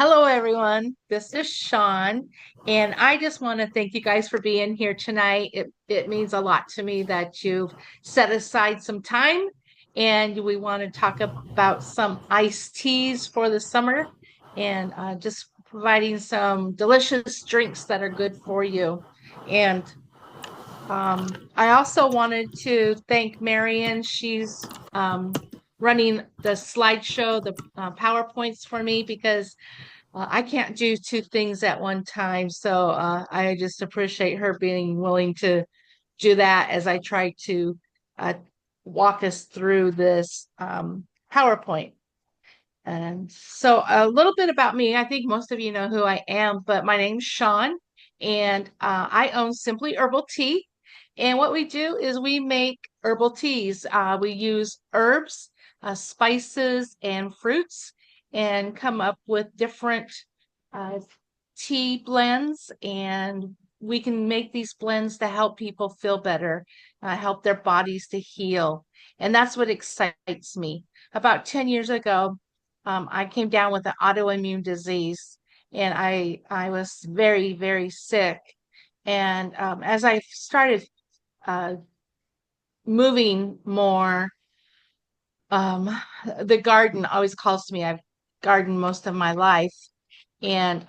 Hello, everyone. This is Shawn, and I just want to thank you guys for being here tonight. It means a lot to me that you've set aside some time, and we want to talk about some iced teas for the summer, and just providing some delicious drinks that are good for you. And I also wanted to thank Marion. She's running the slideshow, the PowerPoints for me because I can't do two things at one time, so I just appreciate her being willing to do that as I try to uh, walk us through this PowerPoint. And so, a little bit about me. I think most of you know who I am, but my name's Shawn, and I own Simply Herbal Tea. And what we do is we make herbal teas. We use herbs, spices, and fruits, and come up with different uh, tea blends. And we can make these blends to help people feel better, help their bodies to heal. And that's what excites me. About 10 years ago, I came down with an autoimmune disease, and I was very, very sick. And as I started uh, moving more, um, the garden always calls to me. I've gardened most of my life, and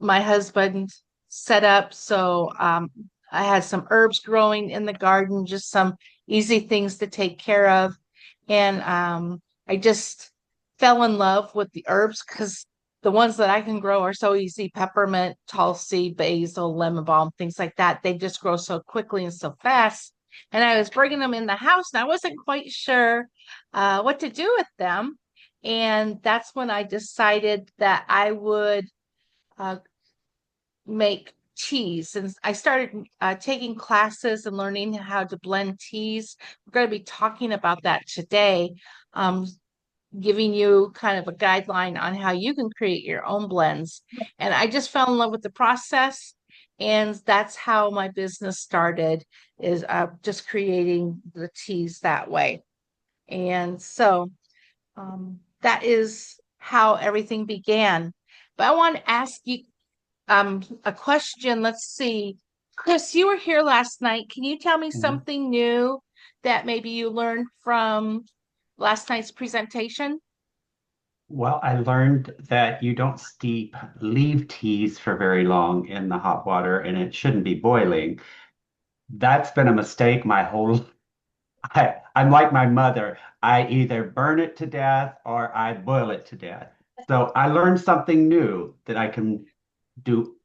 my husband set up so I had some herbs growing in the garden, just some easy things to take care of, and I just fell in love with the herbs because the ones that I can grow are so easy: peppermint, tulsi, basil, lemon balm, things like that. They just grow so quickly and so fast. And I was bringing them in the house, and I wasn't quite sure what to do with them. And that's when I decided that I would uh, make teas. And I started taking classes and learning how to blend teas. We're going to be talking about that today, um, giving you kind of a guideline on how you can create your own blends. And I just fell in love with the process. And that's how my business started, is just creating the teas that way. And so that is how everything began. But I want to ask you a question. Let's see. Chris, you were here last night. Can you tell me Mhm. something new that maybe you learned from last night's presentation? Well, I learned that you don't steep leaf teas for very long in the hot water and it shouldn't be boiling. That's been a mistake my whole I'm like my mother. I either burn it to death or I boil it to death. So I learned something new that I can do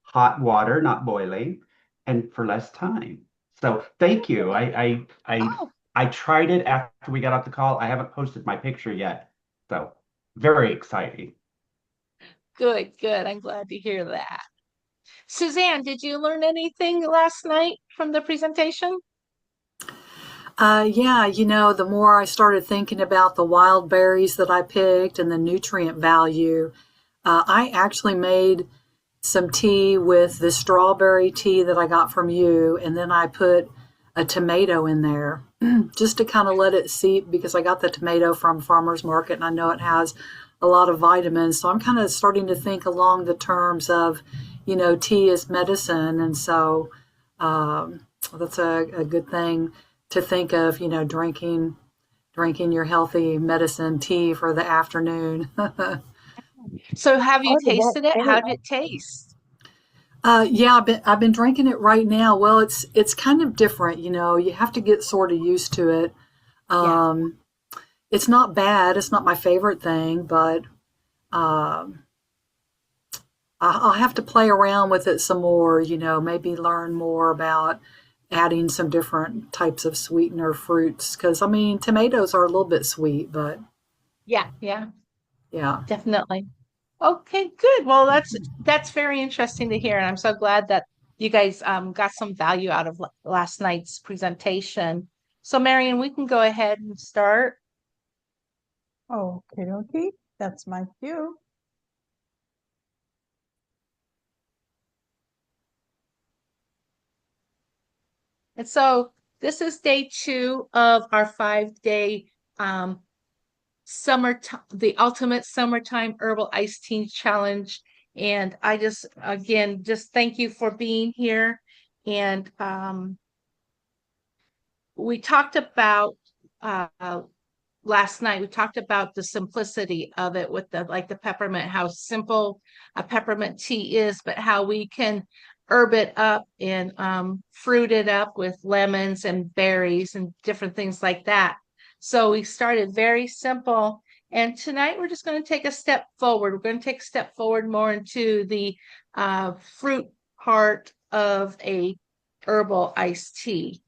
hot water, not boiling, and for less time. So thank you. Oh, I tried it after we got off the call. I haven't posted my picture yet. So very exciting. good, good. I'm glad to hear that. Suzanne, did you learn anything last night from the presentation? Yeah, the more I started thinking about the wild berries that I picked and the nutrient value, I actually made some tea with the strawberry tea that I got from you, and then I put a tomato in there just to kind of let it seep because I got the tomato from farmer's market and I know it has a lot of vitamins. So I'm kind of starting to think along the terms of, tea is medicine. And so that's a good thing to think of, drinking your healthy medicine tea for the afternoon. So have you Oh, that's tasted it? very How did it taste? Yeah, I've been drinking it right now. Well, it's kind of different, You have to get sort of used to it. Yeah. Um, it's not bad. It's not my favorite thing, but um, I'll have to play around with it some more. Maybe learn more about adding some different types of sweetener fruits. Because I mean, tomatoes are a little bit sweet, but Yeah, yeah, yeah. definitely. Okay, good. Well, that's very interesting to hear, and I'm so glad that you guys got some value out of last night's presentation. So, Marion, we can go ahead and start. okay, okay. That's my cue. And so this is day two of our 5-day um, the ultimate summertime herbal iced tea challenge. And I just, again, just thank you for being here. And we talked about last night, we talked about the simplicity of it with the peppermint, how simple a peppermint tea is, but how we can herb it up and fruit it up with lemons and berries and different things like that. So we started very simple. And tonight we're just going to take a step forward. We're going to take a step forward more into the fruit part of a herbal iced tea.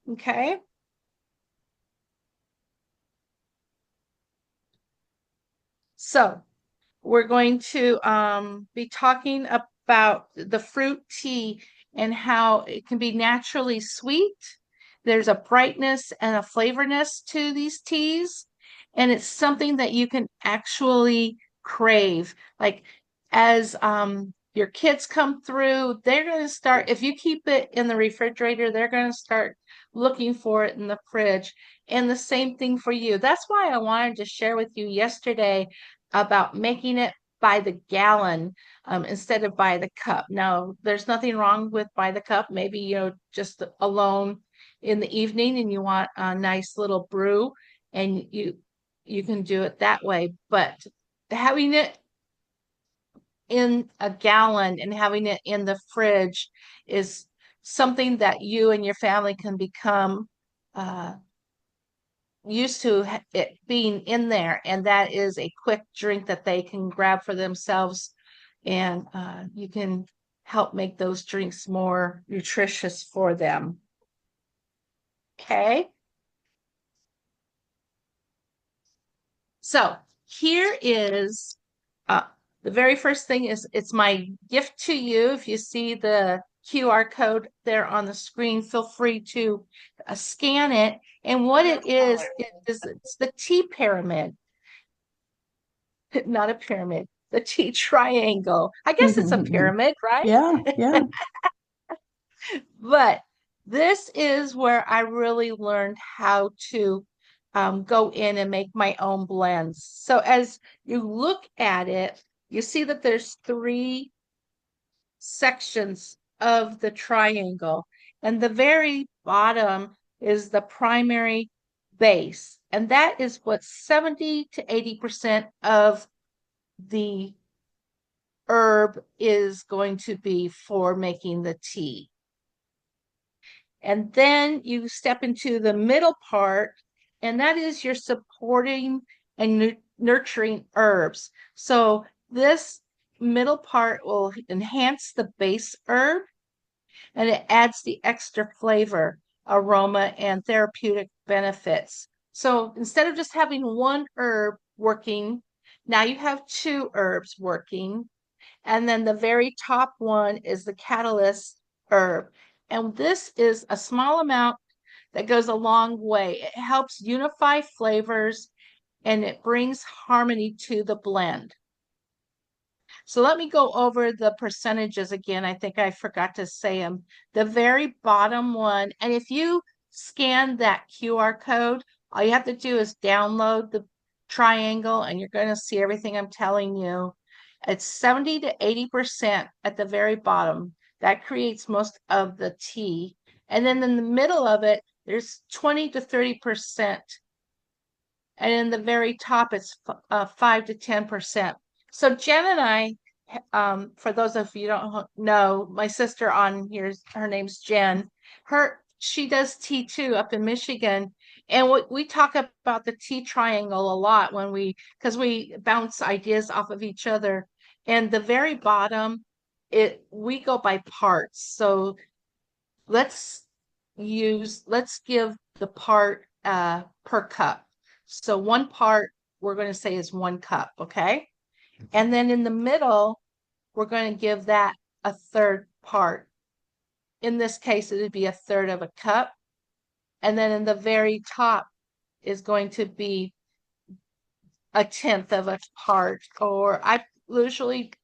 Okay. So we're going to be talking about the fruit tea and how it can be naturally sweet. There's a brightness and a flavorness to these teas, and it's something that you can actually crave. Like as your kids come through, they're going to start, if you keep it in the refrigerator, they're going to start looking for it in the fridge. And the same thing for you. That's why I wanted to share with you yesterday about making it by the gallon instead of by the cup. Now, there's nothing wrong with by the cup. Maybe, just alone in the evening and you want a nice little brew and you can do it that way. But having it in a gallon and having it in the fridge is something that you and your family can become used to it being in there, and that is a quick drink that they can grab for themselves, and you can help make those drinks more nutritious for them. Okay. So here is the very first thing is it's my gift to you. If you see the QR code there on the screen, feel free to scan it. And what it is it's the tea pyramid, not a pyramid, the tea triangle. I guess it's a pyramid, right? Yeah. But this is where I really learned how to go in and make my own blends. So as you look at it, you see that there's 3 sections of the triangle, and the very bottom is the primary base, and that is what 70 to 80% of the herb is going to be for making the tea. And then you step into the middle part, and that is your supporting and nurturing herbs. So this middle part will enhance the base herb, and it adds the extra flavor, aroma, and therapeutic benefits. So instead of just having one herb working, now you have 2 herbs working. And then the very top one is the catalyst herb. And this is a small amount that goes a long way. It helps unify flavors and it brings harmony to the blend. So let me go over the percentages again. I think I forgot to say them. The very bottom one, and if you scan that QR code, all you have to do is download the triangle and you're going to see everything I'm telling you. It's 70 to 80% at the very bottom. That creates most of the tea. And then in the middle of it, there's 20 to 30%. And in the very top, it's 5 to 10%. So Jen and I, for those of you who don't know, my sister on here, her name's Jen. She does tea too up in Michigan. And we talk about the tea triangle a lot because we bounce ideas off of each other. And the very bottom, we go by parts. So let's give the part per cup. So 1 part we're going to say is 1 cup, okay? And then in the middle, we're going to give that a 1/3 part. In this case, it would be a 1/3 of a cup. And then in the very top is going to be a 1/10 of a part, or I usually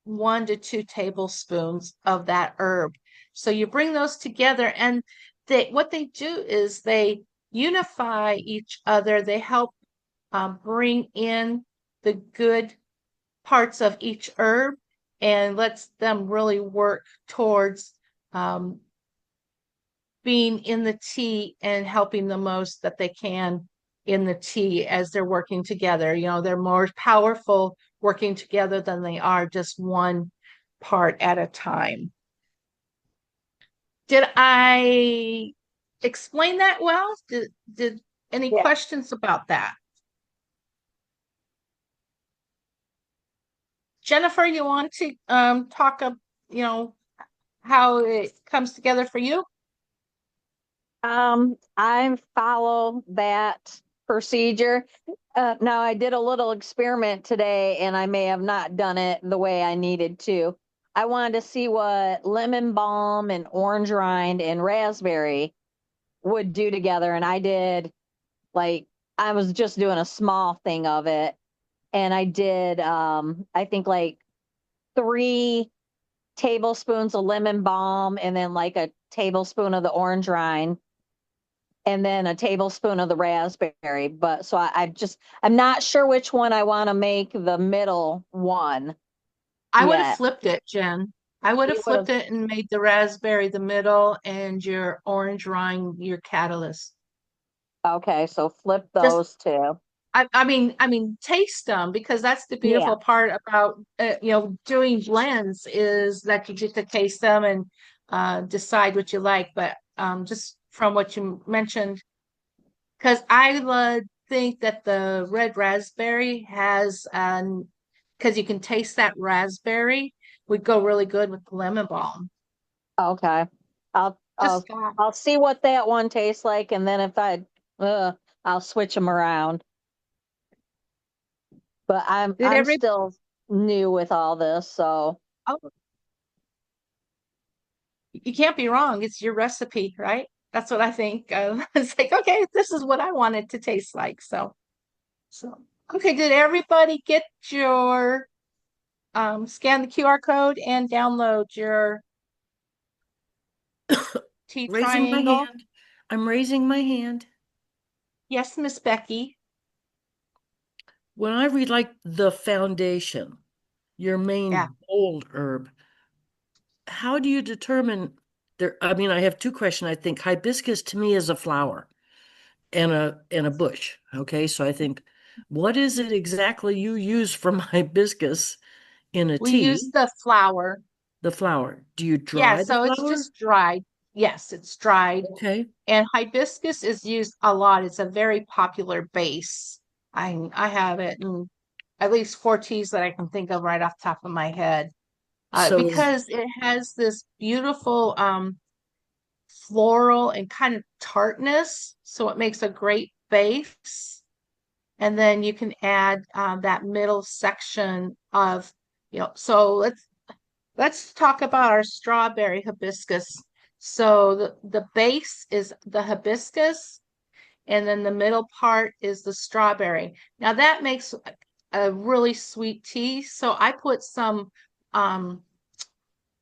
1 to 2 tablespoons of that herb. So you bring those together, and what they do is they unify each other. They help bring in the good parts of each herb and lets them really work towards um, being in the tea and helping the most that they can in the tea as they're working together. You know, they're more powerful working together than they are just one part at a time. Did I explain that well? Did any Yeah. questions about that? Jennifer, you want to talk you know, how it comes together for you? I follow that procedure. Now I did a little experiment today and I may have not done it the way I needed to. I wanted to see what lemon balm and orange rind and raspberry would do together. And I did like, I was just doing a small thing of it. And I did, I think like 3 tablespoons of lemon balm and then like a tablespoon of the orange rind and then a tablespoon of the raspberry. But so I'm not sure which one I want to make the middle one I would have yet. flipped it, Jen. I would have You would have, flipped it and made the raspberry the middle and your orange rind your catalyst. okay, so flip Just, those two. I mean, taste them because that's the Yeah. beautiful part about doing blends is that you get to taste them and decide what you like. But just from what you mentioned, because think that the red raspberry has because you can taste that raspberry would go really good with the lemon balm. Okay. I'll Just I'll I'll see what that one tastes like and then if I'll switch them around. But I'm did I'm every still new with all this, so oh, you can't be wrong. It's your recipe, right? That's what I think. It's like, okay, this is what I want it to taste like. So okay, did everybody get your scan the QR code and download your T Raising my triangle? hand. I'm raising my hand. Yes, Miss Becky. When I read like the foundation, your Yeah. main bold herb, how do you determine there? I mean, I have two questions. I think hibiscus to me is a flower and a bush. Okay, so I think, what is it exactly you use from hibiscus in a We use tea? the flour. The flower. Do you Yeah, dry the so it's flower? just dried. Yes, it's dried. Okay. And hibiscus is used a lot. It's a very popular base. I have it in at least 4 teas that I can think of right off the top of my head. So is Because it has this beautiful floral and kind of tartness, so it makes a great base. And then you can add that middle section of, so let's talk about our strawberry hibiscus. So the base is the hibiscus, and then the middle part is the strawberry. Now that makes a really sweet tea. So I put some um,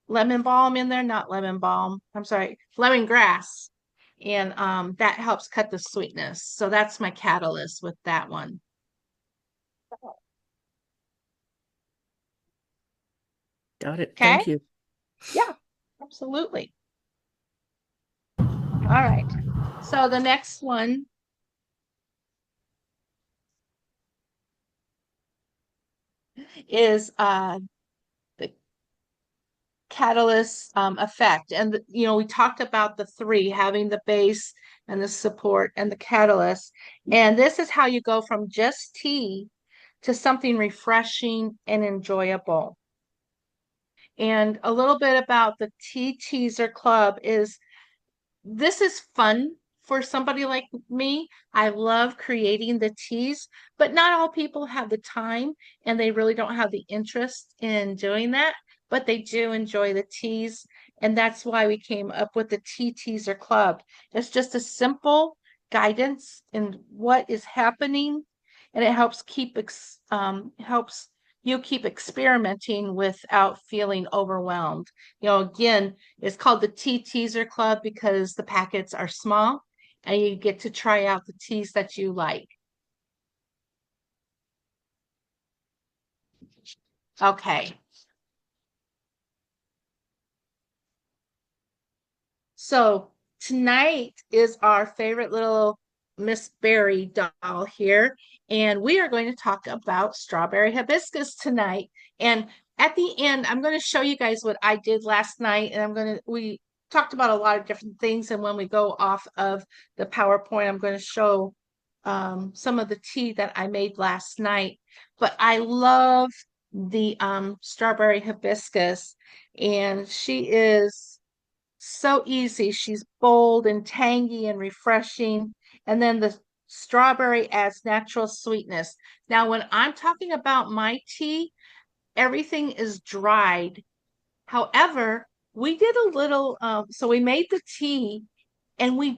lemon balm in there, not lemon balm. I'm sorry, lemongrass. And that helps cut the sweetness. So that's my catalyst with that one. got it. Okay. Thank you. Yeah, absolutely. All right. So the next one is the catalyst effect. And, we talked about the three having the base and the support and the catalyst. And this is how you go from just tea to something refreshing and enjoyable. And a little bit about the Tea Teaser Club is this is fun for somebody like me. I love creating the teas, but not all people have the time and they really don't have the interest in doing that, but they do enjoy the teas. And that's why we came up with the Tea Teaser Club. It's just a simple guidance in what is happening, and it helps helps you keep experimenting without feeling overwhelmed. Again, it's called the Tea Teaser Club because the packets are small and you get to try out the teas that you like. Okay. So tonight is our favorite little Miss Berry doll here, and we are going to talk about strawberry hibiscus tonight. And at the end, I'm going to show you guys what I did last night, and we talked about a lot of different things. And when we go off of the PowerPoint, I'm going to show some of the tea that I made last night. But I love the strawberry hibiscus, and she is so easy. She's bold and tangy and refreshing. And then the strawberry adds natural sweetness. Now, when I'm talking about my tea, everything is dried. However, we did a little, so we made the tea and we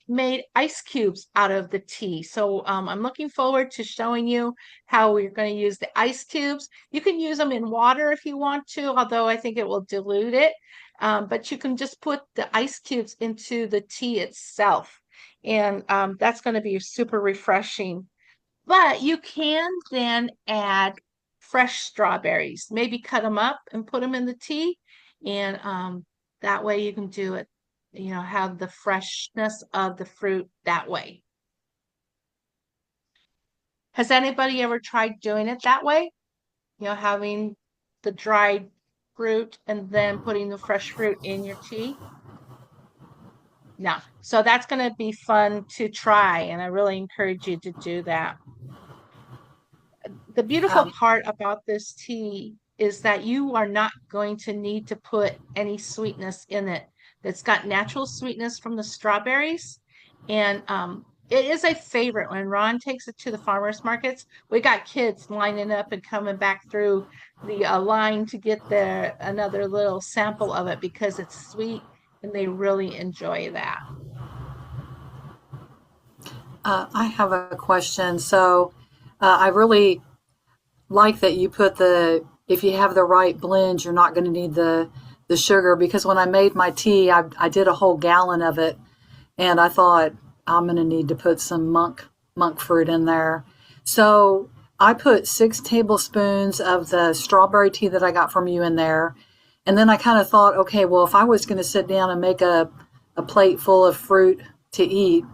made ice cubes out of the tea. So I'm looking forward to showing you how we're going to use the ice cubes. You can use them in water if you want to, although I think it will dilute it. But you can just put the ice cubes into the tea itself. And that's going to be super refreshing. But you can then add fresh strawberries, maybe cut them up and put them in the tea. And that way you can do it, have the freshness of the fruit that way. Has anybody ever tried doing it that way? Having the dried fruit and then putting the fresh fruit in your tea? No. So that's going to be fun to try, and I really encourage you to do that. The beautiful part about this tea is that you are not going to need to put any sweetness in it. It's got natural sweetness from the strawberries. And it is a favorite when Ron takes it to the farmers markets. We got kids lining up and coming back through the line to get another little sample of it because it's sweet and they really enjoy that. I have a question. So I really like that you put if you have the right blend, you're not going to need the sugar, because when I made my tea, I did a whole gallon of it, and I thought I'm going to need to put some monk fruit in there. So I put 6 tablespoons of the strawberry tea that I got from you in there. And then I kind of thought, okay, well, if I was going to sit down and make a plate full of fruit to eat,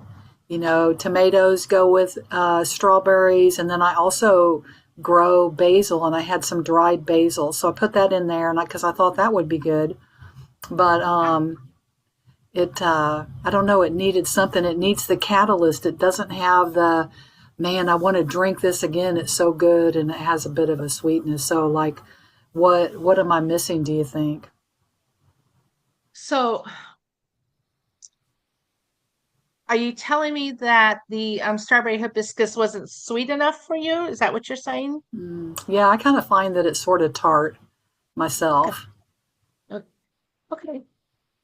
tomatoes go with strawberries. And then I also grow basil, and I had some dried basil. So I put that in there because I thought that would be good. But I don't know, it needed something. It needs the catalyst. It doesn't have I want to drink this again. It's so good, and it has a bit of a sweetness. So like, what am I missing, do you think? So are you telling me that the strawberry hibiscus wasn't sweet enough for you? Is that what you're saying? Yeah, I kind of find that it's sort of tart myself. Okay.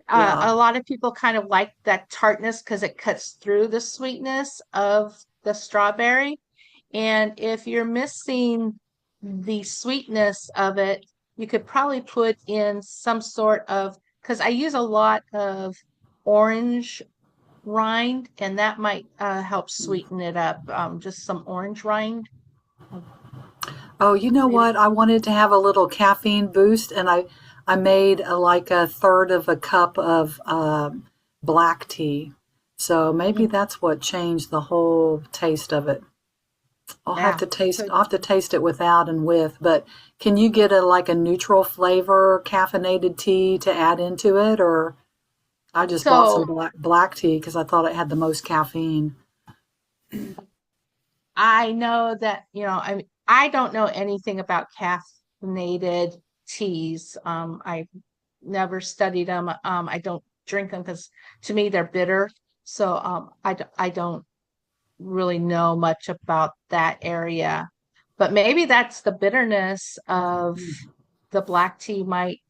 Yeah. A lot of people kind of like that tartness because it cuts through the sweetness of the strawberry. And if you're missing the sweetness of it, you could probably put in some sort of, because I use a lot of orange rind, and that might help sweeten it up. Just some orange rind. Oh, you know Maybe. what? I wanted to have a little caffeine boost, and I made like a third of a cup of black tea. So maybe that's what changed the whole taste of it. I'll have Yeah. to taste it without and with, but can you get like a neutral flavor caffeinated tea to add into it? Or I just bought some So black tea because I thought it had the most caffeine. I know that, I don't know anything about caffeinated teas. I've never studied them. I don't drink them because to me they're bitter. So I don't really know much about that area. But maybe that's the bitterness of the black tea might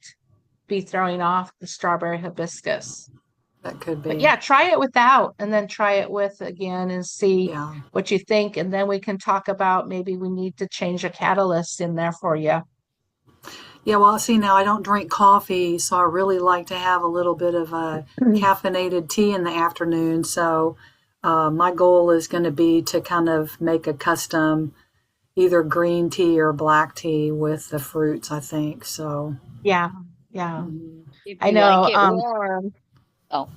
be throwing off the strawberry hibiscus. That could But be. yeah, try it without and then try it with again and see Yeah. what you think. And then we can talk about maybe we need to change a catalyst in there for you. Yeah, well, see, now I don't drink coffee, so I really like to have a little bit of a caffeinated tea in the afternoon. So my goal is going to be to kind of make a custom, either green tea or black tea with the fruits, I think. So, Yeah, yeah. If I you like know. it warm, oh,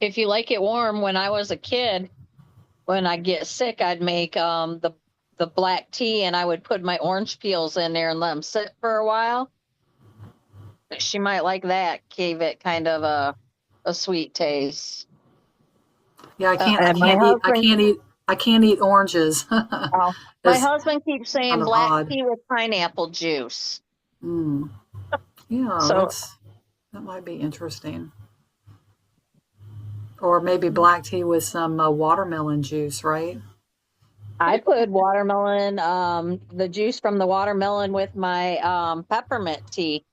if you like it warm, when I was a kid, when I get sick, I'd make the black tea and I would put my orange peels in there and let them sit for a while. She might like that. Gave it kind of a sweet taste. yeah, And my husband, I can't eat oranges. oh, my It's husband keeps saying kind of black odd. tea with pineapple juice. Mm. Yeah, So that might be interesting. Or maybe black tea with some watermelon juice, right? I put watermelon, the juice from the watermelon with my peppermint tea.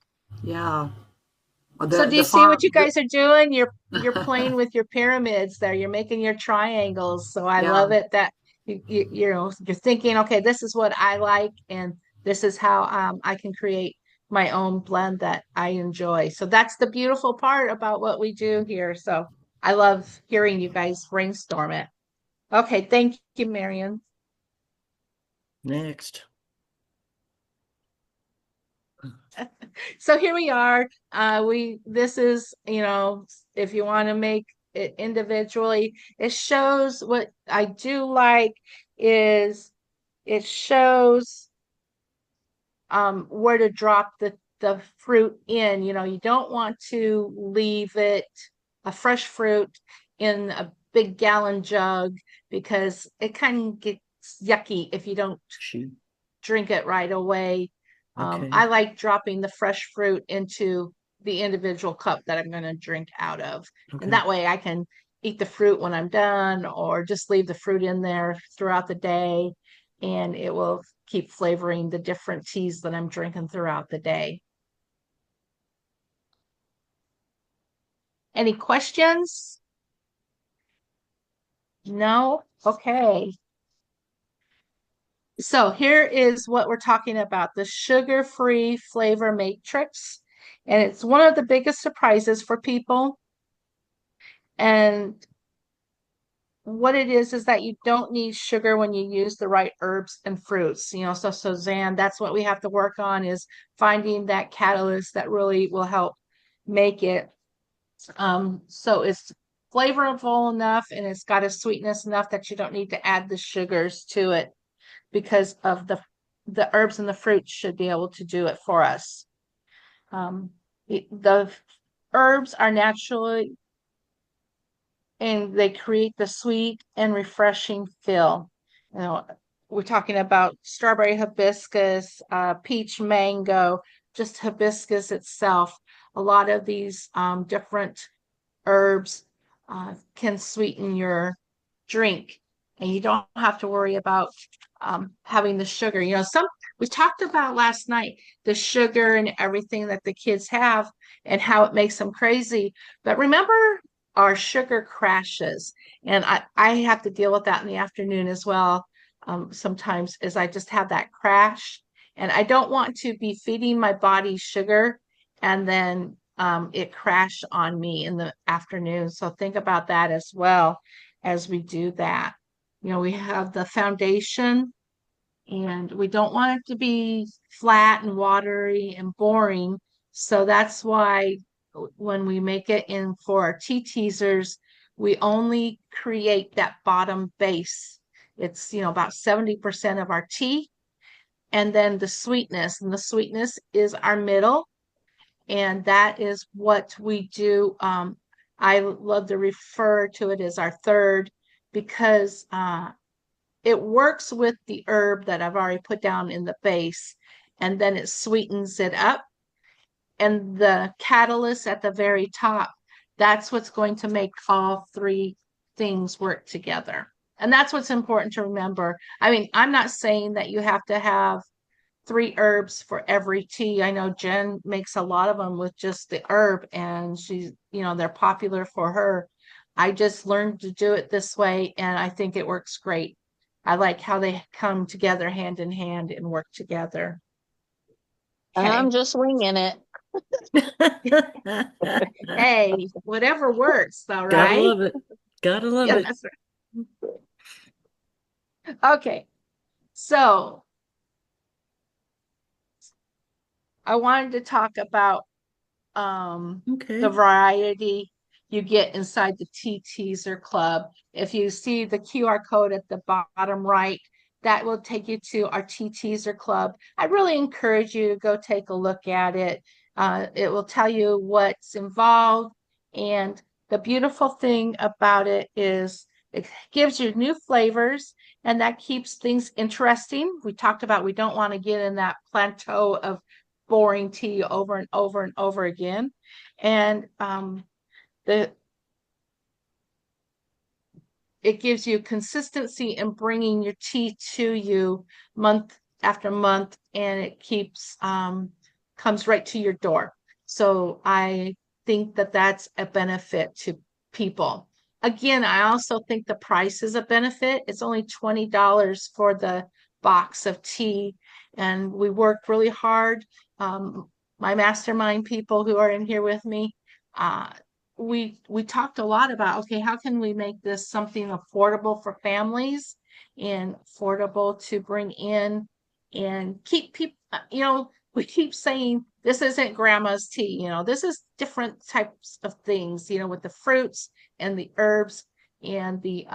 Yeah. So do The you see farm. what you guys are doing? You're playing with your pyramids there. You're making your triangles. So I Yeah. love it that you know you're thinking, okay, this is what I like, and this is how I can create my own blend that I enjoy. So that's the beautiful part about what we do here. So I love hearing you guys brainstorm it. Okay, thank you, Marion. Next. So here we are. This is, you know, if you want to make it individually, it shows what I do like is it shows where to drop the fruit in. You know, you don't want to leave it a fresh fruit in a big gallon jug because it kind of gets yucky if you don't She. drink it right away. Okay. I like dropping the fresh fruit into the individual cup that I'm going to drink out of. Okay. And that way I can eat the fruit when I'm done or just leave the fruit in there throughout the day. And it will keep flavoring the different teas that I'm drinking throughout the day. Any questions? No? Okay. So here is what we're talking about, the sugar-free flavor matrix. And it's one of the biggest surprises for people. And what it is that you don't need sugar when you use the right herbs and fruits. You know, so Suzanne, that's what we have to work on is finding that catalyst that really will help make it. So it's flavorful enough and it's got a sweetness enough that you don't need to add the sugars to it because of the herbs and the fruits should be able to do it for us. The herbs are naturally and they create the sweet and refreshing feel. You know, we're talking about strawberry hibiscus, peach mango, just hibiscus itself. A lot of these different herbs can sweeten your drink, and you don't have to worry about having the sugar. You know, we talked about last night the sugar and everything that the kids have and how it makes them crazy. But remember, our sugar crashes, and I have to deal with that in the afternoon as well. Sometimes, as I just have that crash, and I don't want to be feeding my body sugar and then it crash on me in the afternoon. So think about that as well as we do that. You know, we have the foundation and we don't want it to be flat and watery and boring. So that's why when we make it in for our tea teasers, we only create that bottom base. It's, you know, about 70% of our tea. And then the sweetness, and the sweetness is our middle. And that is what we do. I love to refer to it as our third because it works with the herb that I've already put down in the base, and then it sweetens it up. And the catalyst at the very top, that's what's going to make all three things work together. And that's what's important to remember. I mean, I'm not saying that you have to have three herbs for every tea. I know Jen makes a lot of them with just the herb, and she's, you know, they're popular for her. I just learned to do it this way, and I think it works great. I like how they come together hand in hand and work together. I'm Okay. just winging it. Hey, whatever works, all Gotta right? love it. Gotta love Yeah, it. that's right. Okay. So I wanted to talk about Okay. the variety you get inside the Tea Teaser Club. If you see the QR code at the bottom right, that will take you to our Tea Teaser Club. I really encourage you to go take a look at it. It will tell you what's involved. And the beautiful thing about it is it gives you new flavors and that keeps things interesting. We talked about we don't want to get in that plateau of boring tea over and over and over again. And the it gives you consistency in bringing your tea to you month after month, and it keeps comes right to your door. So I think that that's a benefit to people. Again, I also think the price is a benefit. It's only $20 for the box of tea, and we work really hard. My mastermind people who are in here with me, uh, we talked a lot about, okay, how can we make this something affordable for families and affordable to bring in and keep people, we keep saying this isn't grandma's tea, this is different types of things, with the fruits and the herbs and the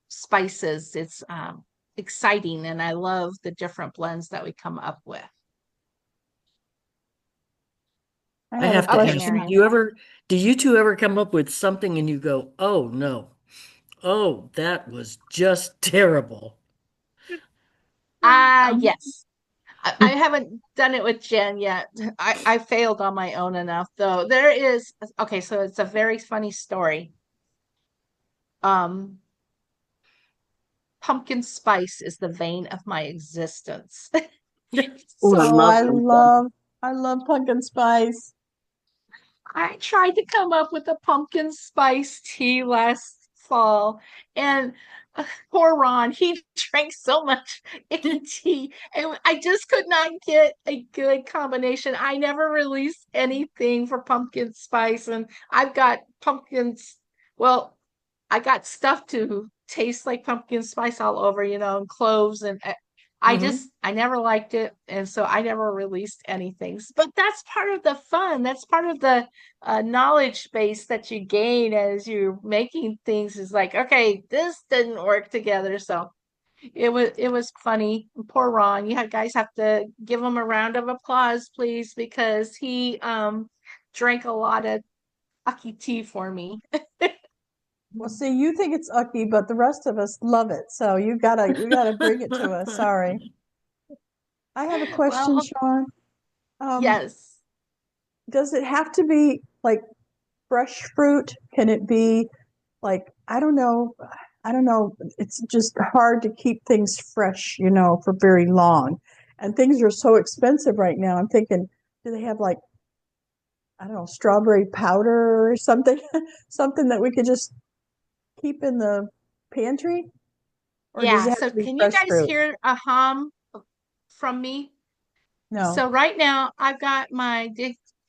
spices. It's exciting, and I love the different blends that we come up with. I I have a have to Okay, ask, question. Marion. do you two ever come up with something and you go, oh no, oh, that was just terrible? Um, Yes. I haven't done it with Jen yet. I failed on my own enough though. There is, okay, so it's a very funny story. Um, Pumpkin spice is the vein of my existence. Oh, I So oh, love them. I love pumpkin spice. I tried to come up with a pumpkin spice tea last fall, and poor Ron, he drank so much icky tea, and I just could not get a good combination. I never released anything for pumpkin spice, and I've got pumpkins. Well, I got stuff to taste like pumpkin spice all over, and cloves, and Hmm. I never liked it, and so I never released anything. But that's part of the fun. That's part of the knowledge base that you gain as you're making things. Is like, okay, this didn't work together, so it was funny. Poor Ron, guys have to give him a round of applause, please, because he drank a lot of Aki tea for me. Well, see, you think it's ucky, but the rest of us love it. So you gotta bring it to us. Sorry. I have a question, Well, Shawn. Um, yes. does it have to be like fresh fruit? Can it be like, I don't know. I don't know. It's just hard to keep things fresh, for very long. And things are so expensive right now. I'm thinking, do they have like, I don't know, strawberry powder or something, something that we could just keep in the pantry? Or does Yeah. it have So to be can you fresh guys fruit? hear a hum from me? So No. right now I've got my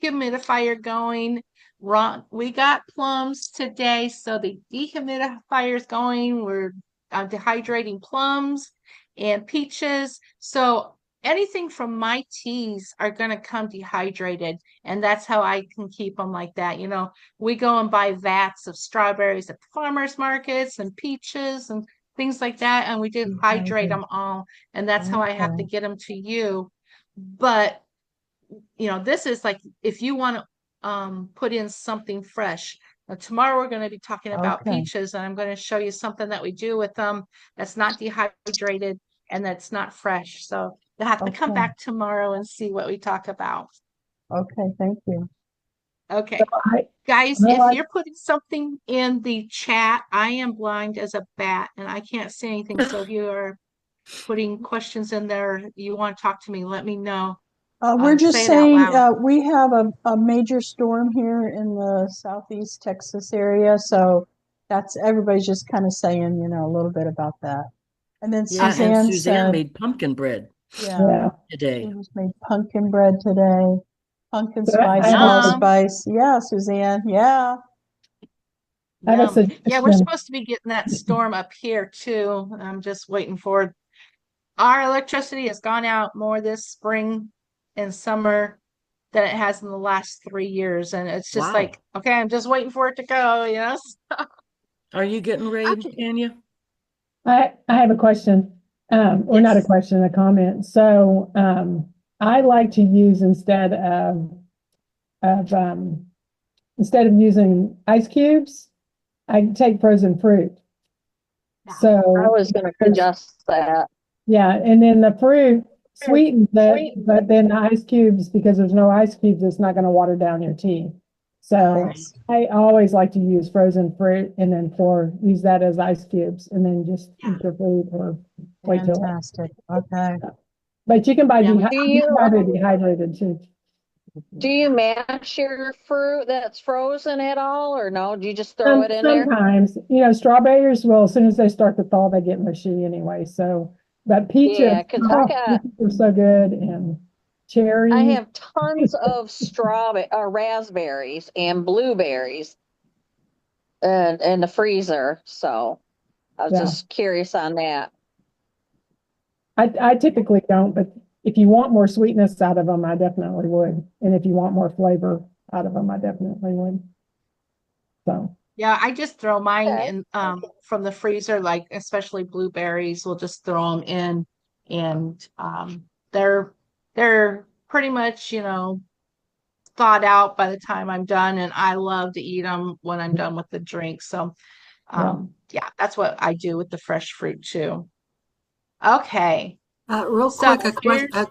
dehumidifier going. We got plums today, so the dehumidifier is going. We're dehydrating plums and peaches. So anything from my teas are going to come dehydrated, and that's how I can keep them like that. We go and buy vats of strawberries at the farmers markets and peaches and things like that, and we dehydrate Dehydrated. them all, and that's how I have to Okay. get them to you. But this is like if you want to put in something fresh. Now, tomorrow we're going to be talking about Okay. peaches, and I'm going to show you something that we do with them that's not dehydrated and that's not fresh. So you'll have to come Okay. back tomorrow and see what we talk about. Okay. Thank you. Okay. I, Guys, I if like, you're putting something in the chat, I am blind as a bat and I can't see anything. So if you are putting questions in there, you want to talk to me, let me know. We're Say just it out saying loud. we have a major storm here in the southeast Texas area, so that's everybody's just kind of saying, a little bit about that. And then Yeah, and Suzanne Suzanne said, made pumpkin bread yeah, yeah. she today. just made pumpkin bread today, pumpkin So I spice, have a, Yum. allspice. Yeah, Suzanne. Yeah. I have a Yum. Yeah, we're suggestion. supposed to be getting that storm up here too. I'm just waiting for our electricity has gone out more this spring and summer than it has in the last 3 years. And it's just Wow. like, okay, I'm just waiting for it to go, you know? Are you getting rain, Okay. Tanya? I have a question, or not a Yes. question, a comment. So I like to use of instead of using ice cubes, I take frozen fruit. Yeah. I So was going to there's suggest that. yeah, and then the fruit sweetens it, Sweet. but then the ice cubes, because there's no ice cubes, it's not going to water down your tea. So Nice. I always like to use frozen fruit and then use that as ice cubes and then just Yeah. eat your fruit or wait till. Fantastic. Okay. But you can buy Yeah. dehydrated too. Do you mash your fruit that's frozen at all, or no? Do you just throw it in there? Sometimes, strawberries, well, as soon as they start to thaw, they get mushy anyway. So, but Yeah, because peaches are so good, and I cherries. have tons of raspberries and blueberries in the freezer. So I was Yeah, just curious on that. I typically don't, but if you want more sweetness out of them, I definitely would. And if you want more flavor out of them, I definitely would. So, Yeah, I just throw mine Okay. in from the freezer, like especially blueberries, we'll just throw them in and they're they're pretty much, thawed out by the time I'm done, and I love to eat them when I'm done with the drink. So yeah. yeah, that's what I do with the fresh fruit too. Okay. Real So quick, here's a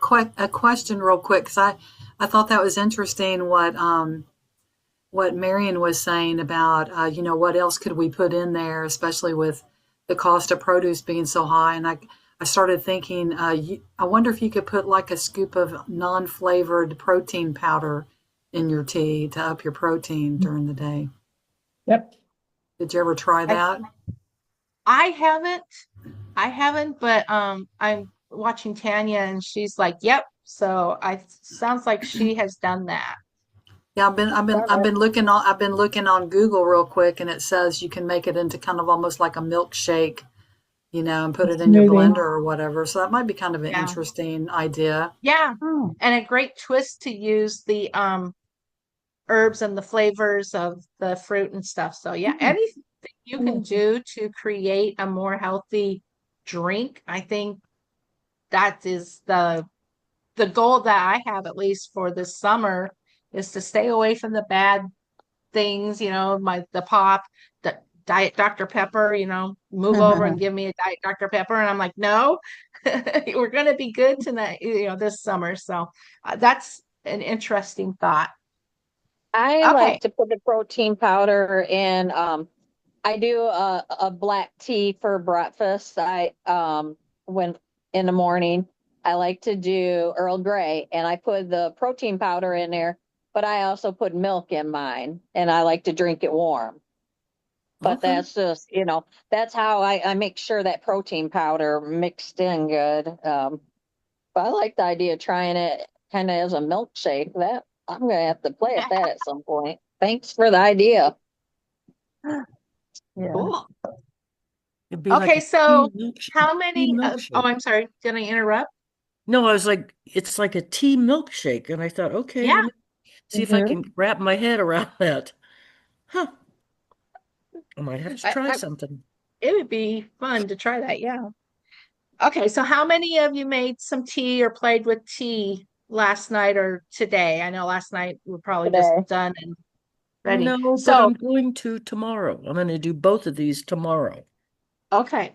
question real quick, because I thought that was interesting what Marion was saying about, what else could we put in there, especially with the cost of produce being so high. And I started thinking, I wonder if you could put like a scoop of non-flavored protein powder in your tea to up your protein during the day. Yep. Did you ever try I that? I haven't but I'm watching Tanya and she's like, "Yep." So I sounds like she has done that. Yeah, I've been looking on Google real quick, and it says you can make it into kind of almost like a milkshake, and put it in your Smoothie. blender or whatever. So that might be kind of an Yeah. interesting idea. Yeah. Oh, And a great twist to use the herbs and the flavors of the fruit and stuff. So yeah, anything you can do to create a more healthy drink, I think that is the goal that I have at least for this summer is to stay away from the bad things, the pop, the Diet Dr. Pepper, move over and give me a Diet Dr. Pepper. And I'm like, no, we're going to be good tonight, this summer. So that's an interesting thought. I like Okay. to put the protein powder in. I do a black tea for breakfast. When in the morning, I like to do Earl Grey, and I put the protein powder in there, but I also put milk in mine, and I like to drink it warm. But Okay. that's just, that's how I make sure that protein powder mixed in good. But I like the idea of trying it kind of as a milkshake. That I'm gonna have to play at that at some point. Thanks for the idea. yeah. Cool. It'd be like Okay. a So tea how many, milkshake. I'm sorry. Did I interrupt? No, I was like, it's like a tea milkshake. And I thought, okay, Yeah. let me see if I can wrap my head around that. Huh. I might have to try I, something. it would be fun to try that. Yeah. Okay, so how many of you made some tea or played with tea last night or today? I know last night we're probably just Today. done and ready. No, but So, I'm going to tomorrow. I'm going to do both of these tomorrow. okay.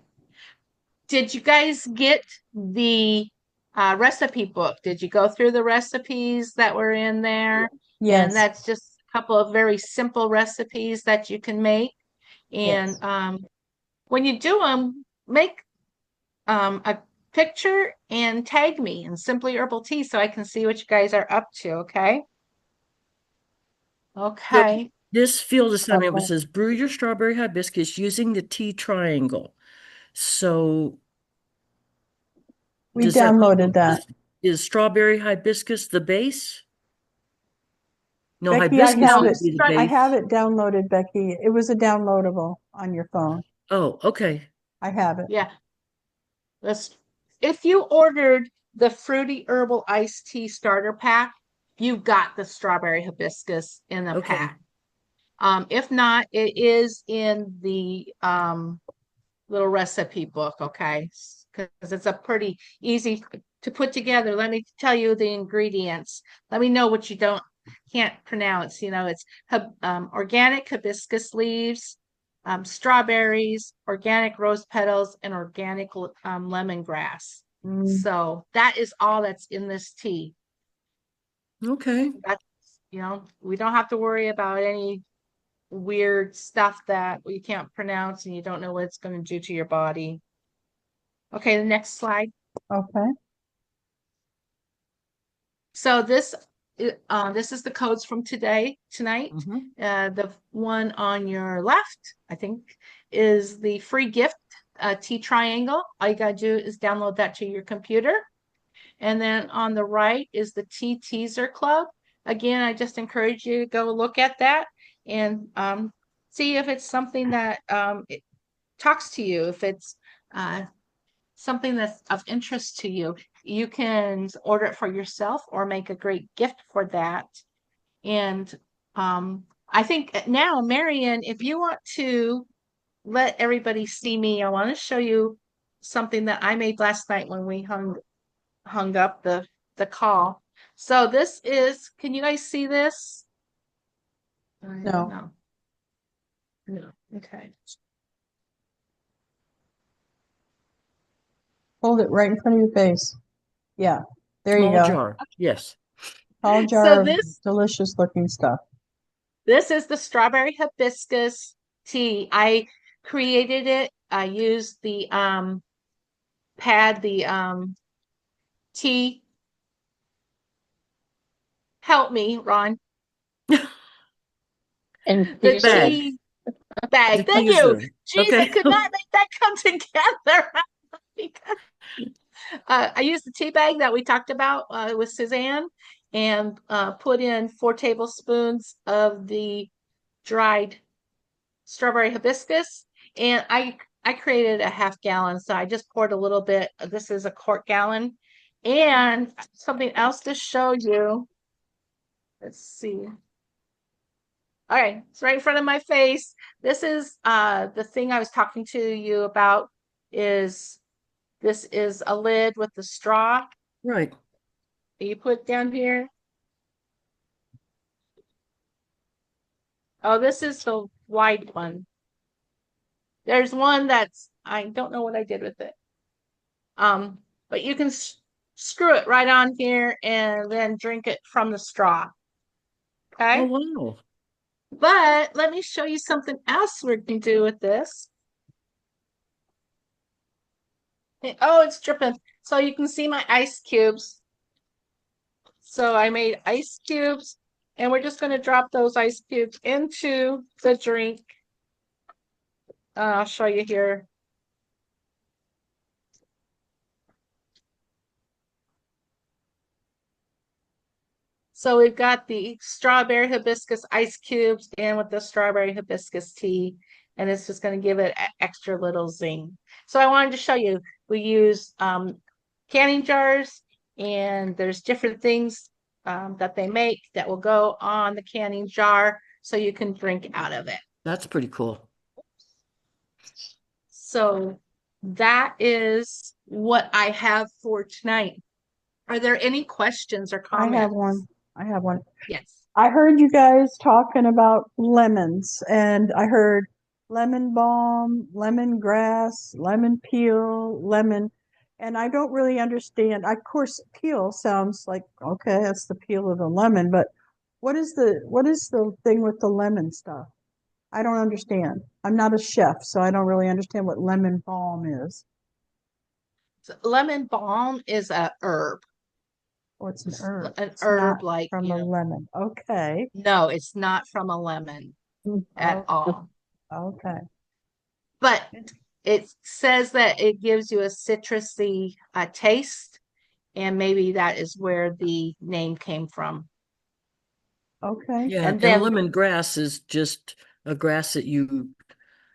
Did you guys get the recipe book? Did you go through the recipes that were in there? And Yes. that's just a couple of very simple recipes that you can make. And Yes. when you do them, make a picture and tag me in Simply Herbal Tea so I can see what you guys are up to, okay? So Okay. this field assignment Okay. says brew your strawberry hibiscus using the tea triangle. So We does that downloaded mean that. is strawberry hibiscus the base? No, Becky, I hibiscus have No, would it. be the I base. have it downloaded, Becky. It was a downloadable on your phone. Oh, okay. I have it. yeah. Let's if you ordered the fruity herbal iced tea starter pack, you got the strawberry hibiscus in the Okay. pack. If not, it is in the little recipe book, okay? Because it's a pretty easy to put together. Let me tell you the ingredients. Let me know what you can't pronounce. You know, it's organic hibiscus leaves, strawberries, organic rose petals, and organic lemongrass. So that is all that's in this tea. Okay. That's, we don't have to worry about any weird stuff that we can't pronounce and you don't know what it's going to do to your body. Okay, the next slide. Okay. So this is the codes from tonight. The one on your left, I think, is the free gift tea triangle. All you gotta do is download that to your computer. And then on the right is the Tea Teaser Club. Again, I just encourage you to go look at that and see if it's something that it talks to you, if it's something that's of interest to you. You can order it for yourself or make a great gift for that. And I think now, Marion, if you want to let everybody see me, I want to show you something that I made last night when we hung up the call. So this is, can you guys see this? No. No. Okay. Hold it right in front of your face. Yeah. There you Small go. jar. Yes. All jar So of this delicious looking stuff. This is the strawberry hibiscus tea. I created it. I used the tea. Help me, Ron. And The Bag. tea bag. Thank you. Diffuser. Jeez, I Okay. could not make that come together. I used the tea bag that we talked about with Suzanne and put in 4 tablespoons of the dried strawberry hibiscus, and I created a half gallon, so I just poured a little bit. This is a quart gallon. And something else to show you. Let's see. All right, it's right in front of my face. This is the thing I was talking to you about. This is a lid with the straw. Right. You put down here. Oh, this is the wide one. There's one that's, I don't know what I did with it. But you can screw it right on here and then drink it from the straw. Okay. Oh, wow. But let me show you something else we can do with this. Oh, it's dripping. So you can see my ice cubes. So I made ice cubes, and we're just going to drop those ice cubes into the drink. I'll show you here. So we've got the strawberry hibiscus ice cubes and with the strawberry hibiscus tea, and it's just going to give it an extra little zing. So I wanted to show you, we use canning jars, and there's different things that they make that will go on the canning jar so you can drink out of it. That's pretty cool. So that is what I have for tonight. Are there any questions or comments? I have one. Yes. I heard you guys talking about lemons, and I heard lemon balm, lemongrass, lemon peel, lemon, and I don't really understand. Of course, peel sounds like, okay, that's the peel of the lemon, but what is the thing with the lemon stuff? I don't understand. I'm not a chef, so I don't really understand what lemon balm is. So lemon balm is a herb. Oh, it's an herb. An It's herb not like, from a lemon. Okay. no, it's not from a lemon at all. Okay. But it says that it gives you a citrusy taste, and maybe that is where the name came from. Okay. Yeah. And And then lemongrass is just a grass that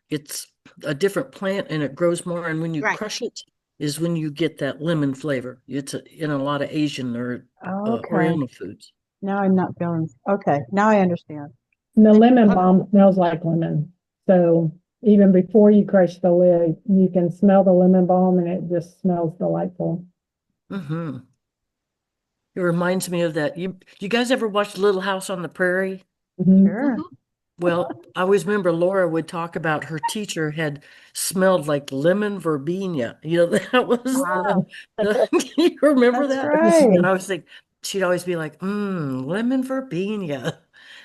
it's a different plant and it grows more. And when you right. crush it, is when you get that lemon flavor. It's in a lot of Asian or Okay. Oriental foods. Now I'm not feeling, okay, now I understand. And the lemon balm smells like lemon. So even before you crush the lid, you can smell the lemon balm and it just smells delightful. Mm-hmm. It reminds me of that. You guys ever watch Little House on the Prairie? Mhm. Sure. Well, I always remember Laura would talk about her teacher had smelled like lemon verbena. You know, that was you remember That's that? right. And I was like, she'd always be like, lemon verbena.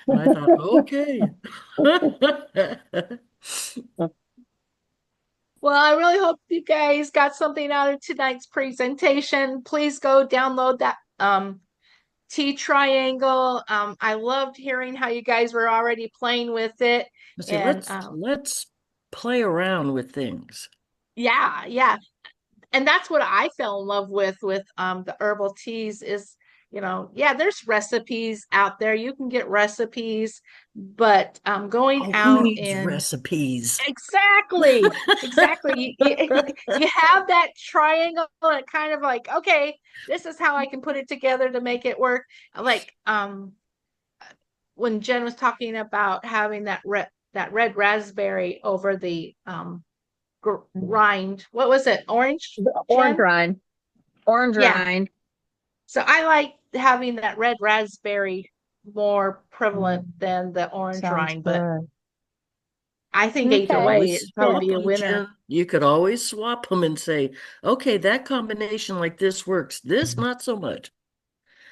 And I thought, okay. Well, I really hope you guys got something out of tonight's presentation. Please go download that tea triangle. I loved hearing how you guys were already playing with it. Let's see, And let's play around with things. yeah. And that's what I fell in love with the herbal teas is, yeah, there's recipes out there. You can get recipes, but going Oh, who out needs and recipes? exactly. You have that triangle and kind of like, okay, this is how I can put it together to make it work. Like when Jen was talking about having that red raspberry over the rind. What was it? Orange? Orange Jen? rind. Orange Yeah. rind. So I like having that red raspberry more prevalent than the orange Sounds rind, but good. I think Okay. either way, it'd probably be a winner. Jen. You could always swap them and say, okay, that combination like this works. This not so much.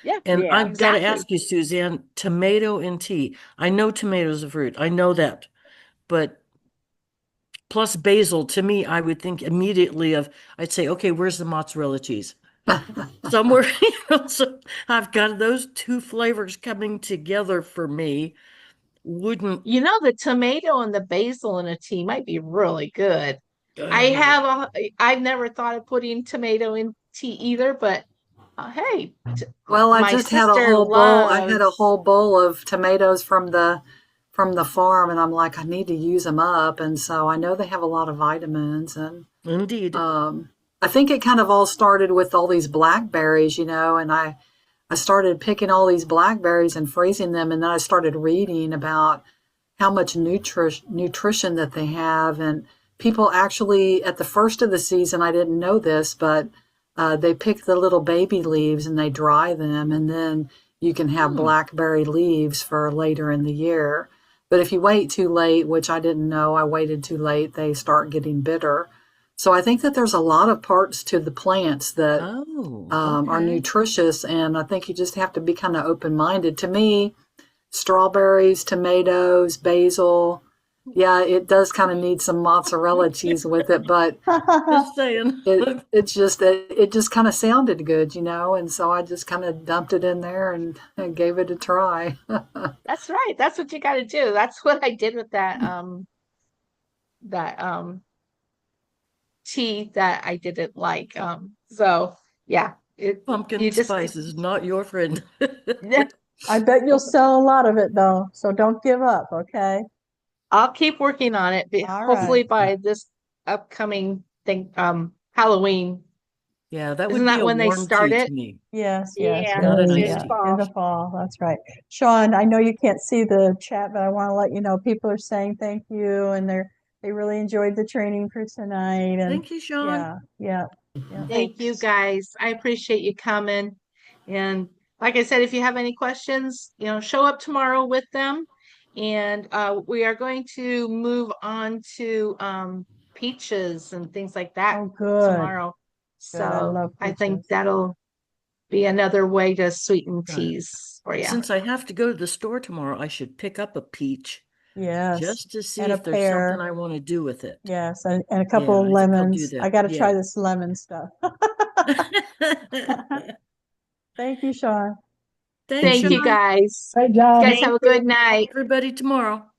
Yeah. And Yeah. I've got to Exactly. ask you, Suzanne, tomato and tea. I know tomatoes a fruit. I know that. But plus basil, to me, I would think immediately of, I'd say, okay, where's the mozzarella cheese? Somewhere, so I've got those two flavors coming together for me. Wouldn't The tomato and the basil in a tea might be really good. I've never thought of putting tomato in tea either, but hey, Well, I my just had a sister whole bowl. I had a loves. whole bowl of tomatoes from the farm, and I'm like, I need to use them up. And so I know they have a lot of vitamins, and indeed. I think it kind of all started with all these blackberries, and I started picking all these blackberries and freezing them, and then I started reading about how much nutrition that they have, and people actually at the first of the season, I didn't know this, but they pick the little baby leaves and they dry them, and then you can have blackberry leaves for later in the year. But if you wait too late, which I didn't know, I waited too late, they start getting bitter. So I think that there's a lot of parts to the plants that are Okay. nutritious, and I think you just have to be kind of open-minded. To me, strawberries, tomatoes, basil, yeah, it does kind of need some mozzarella cheese with it, but Just saying. it just kind of sounded good, and so I just kind of dumped it in there and gave it a try. That's right. That's what you got to do. That's what I did with that tea that I didn't like. So yeah, you Pumpkin just spice is not your friend. I bet you'll sell a lot of it though, so don't give up, okay? I'll keep working on it. All Hopefully right. by this upcoming thing, Halloween. Yeah, that Isn't would be that a when they warm start tea it? to me. Yes, Yeah, Not an in iced the tea. in fall. the fall. That's right. Shawn, I know you can't see the chat, but I want to let you know people are saying thank you and they really enjoyed the training for tonight. And Thank you, Shawn. yeah. Thank you guys. I appreciate you coming. And like I said, if you have any questions, show up tomorrow with them. And we are going to move on to peaches and things like that Oh, good. tomorrow. Good. I So love I think peaches. that'll be another way to sweeten teas for you. Since I have to go to the store tomorrow, I should pick up a peach Yes. just to see And a if there's pear. something I want to do with it. Yes, and a couple Yeah, of I think I'll do lemons. that. I got to try Yeah. this lemon stuff. Thank you, Shawn. Thanks, Thank you Shawn. guys. Great You job. guys have a good night. Everybody tomorrow.